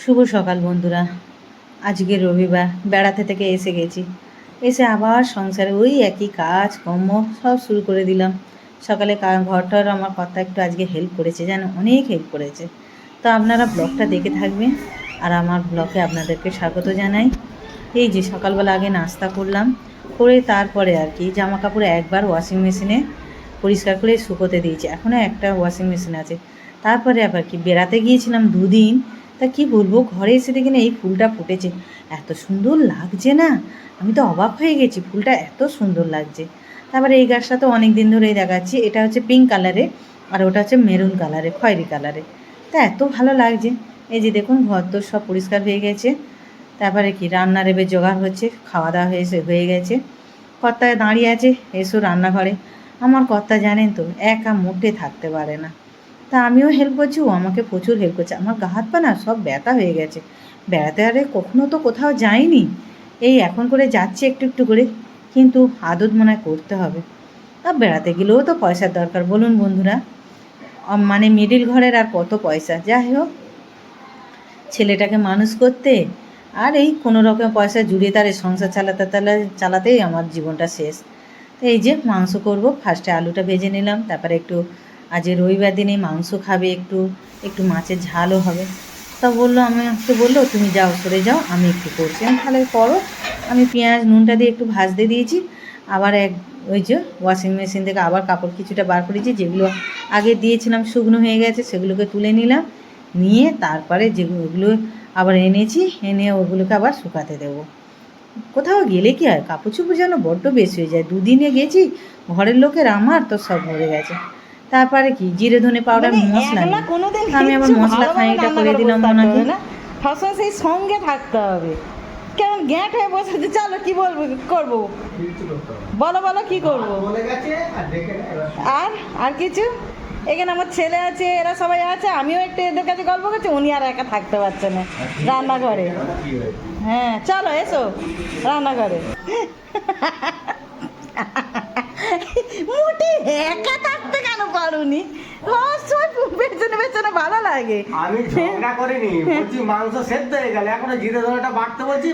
শুভ সকাল বন্ধুরা। আজকে রবিবার, বেড়াতে থেকে এসে গেছি। এসে আবার সংসারে ওই একই কাজ কর্ম সব শুরু করে দিলাম। সকালে ঘরটার আমার কর্তা একটু আজকে হেল্প করেছে, যেন অনেক হেল্প করেছে। তো আপনারা ব্লগটা দেখে থাকবেন, আর আমার ব্লগে আপনাদেরকে স্বাগত জানাই। এই যে সকালবেলা আগে নাস্তা করলাম, করে তারপরে আর কি জামা কাপড় একবার ওয়াশিং মেশিনে পরিষ্কার করে শুকোতে দিয়েছি, এখনও একটা ওয়াশিং মেশিন আছে। তারপরে আবার কি বেড়াতে গিয়েছিলাম 2 দিন, তা কি বলবো, ঘরে এসে দেখি না এই ফুলটা ফুটেছে, এত সুন্দর লাগছে না, আমি তো অবাক হয়ে গেছি, ফুলটা এত সুন্দর লাগছে। তারপরে এই গাছটা তো অনেক দিন ধরেই দেখাচ্ছি, এটা হচ্ছে পিঙ্ক কালারে, আর ওটা হচ্ছে মেরুন কালারে, খয়েরি কালারে। তা এত ভালো লাগছে। এই যে দেখুন ঘর তো সব পরিষ্কার হয়ে গেছে। তারপরে কি রান্নার এবার জোগাড় হচ্ছে, খাওয়া দাওয়া হয়ে গেছে। কর্তা দাঁড়িয়ে আছে, এসো রান্নাঘরে। আমার কর্তা জানেন তো একা মোটে থাকতে পারে না, তা আমিও হেল্প করছি, ও আমাকে প্রচুর হেল্প করছে। আমার গা হাত পা না সব ব্যথা হয়ে গেছে, বেড়াতে আরে কখনো তো কোথাও যাইনি, এই এখন করে যাচ্ছি একটু একটু করে, কিন্তু আদত মনে হয় করতে হবে। আর বেড়াতে গেলেও তো পয়সার দরকার, বলুন বন্ধুরা। মানে মিডিল ঘরের আর কত পয়সা, যাই হোক ছেলেটাকে মানুষ করতে আর এই কোনো রকম পয়সা জুড়ে তার সংসার চালাতেই আমার জীবনটা শেষ। তো এই যে মাংস করব, ফার্স্টে আলুটা ভেজে নিলাম, তারপরে একটু আজ রবিবার দিনে মাংস খাবে, একটু একটু মাছের ঝালও হবে। তা বললো তুমি যাও, সরে যাও, আমি একটু করছি। আমি তাহলে করো। আমি পেঁয়াজ নুনটা দিয়ে একটু ভাজতে দিয়েছি। আবার ওই যে ওয়াশিং মেশিন থেকে আবার কাপড় কিছুটা বার করেছি, যেগুলো আগে দিয়েছিলাম শুকনো হয়ে গেছে, সেগুলোকে তুলে নিলাম, নিয়ে তারপরে যেগুলো আবার এনে ওগুলোকে আবার শুকাতে দেবো। কোথাও গেলে কি হয়, কাপড় চোপড় যেন বড্ড বেশি হয়ে যায়। 2 দিনে গেছি, ঘরের লোকের আমার তো সব ভরে গেছে। তারপরে কি জিরে ধনে পাউডার মশলা নেই, আমি আবার মশলা খানিকটা করে দিলাম ওনাকে। সবসময় সেই সঙ্গে থাকতে হবে, কেমন গ্যাঁট হয়ে বসেছে। চলো কি বলবো, করবো বলো বলো কি করবো। আর আর কিছু, এখানে আমার ছেলে আছে, এরা সবাই আছে, আমিও একটু এদের কাছে গল্প করছি, উনি আর একা থাকতে পারছে না রান্নাঘরে। হ্যাঁ চলো এসো রান্নাঘরে। মোটে একা থাকতে কেন পারুনি, পেছনে পেছনে ভালো লাগে। আমি ঝগড়া করিনি, বলছি মাংস সেদ্ধ হয়ে গেল, এখনো জিরে ধনেটা বাটতে বলছি।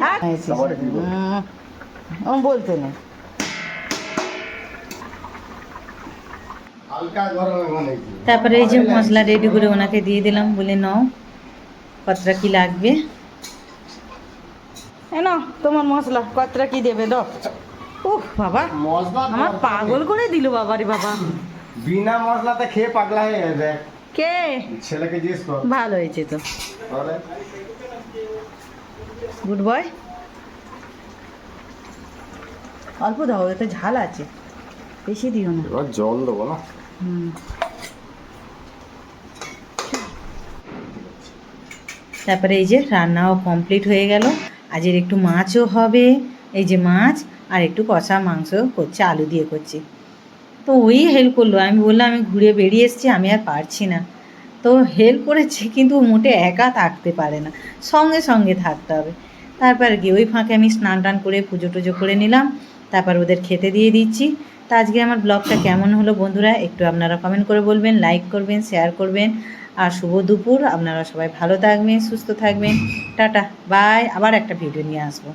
ও বলতে না, তারপরে এই যে মশলা রেডি করে ওনাকে দিয়ে দিলাম, বলে নাও কতটা কি লাগবে। না তোমার মশলা কতটা কি দেবে দাও। উহ বাবা, আমার পাগল করে দিল বাবারে বাবা, বিনা মশলাতে খেয়ে পাগলা হয়ে যাবে। কে? ছেলেকে জিজ্ঞেস কর। ভালো হয়েছে তো, গুড বয়। অল্প দাও, এতে ঝাল আছে, বেশি দিও না। এবার জল দেবো না। তারপরে এই যে রান্নাও কমপ্লিট হয়ে গেল। আজের একটু মাছও হবে, এই যে মাছ, আর একটু কষা মাংস করছে, আলু দিয়ে করছি। তো ওই হেল্প করলো, আমি বললাম আমি ঘুরে বেরিয়ে এসেছি, আমি আর পারছি না। তো হেল্প করেছে, কিন্তু মোটে একা থাকতে পারে না, সঙ্গে সঙ্গে থাকতে হবে। তারপর কি ওই ফাঁকে আমি স্নান টান করে পুজো টুজো করে নিলাম, তারপর ওদের খেতে দিয়ে দিচ্ছি। তা আজকে আমার ব্লগটা কেমন হলো বন্ধুরা, একটু আপনারা কমেন্ট করে বলবেন, লাইক করবেন, শেয়ার করবেন। আর শুভ দুপুর, আপনারা সবাই ভালো থাকবেন, সুস্থ থাকবেন। টাটা বাই, আবার একটা ভিডিও নিয়ে আসবো।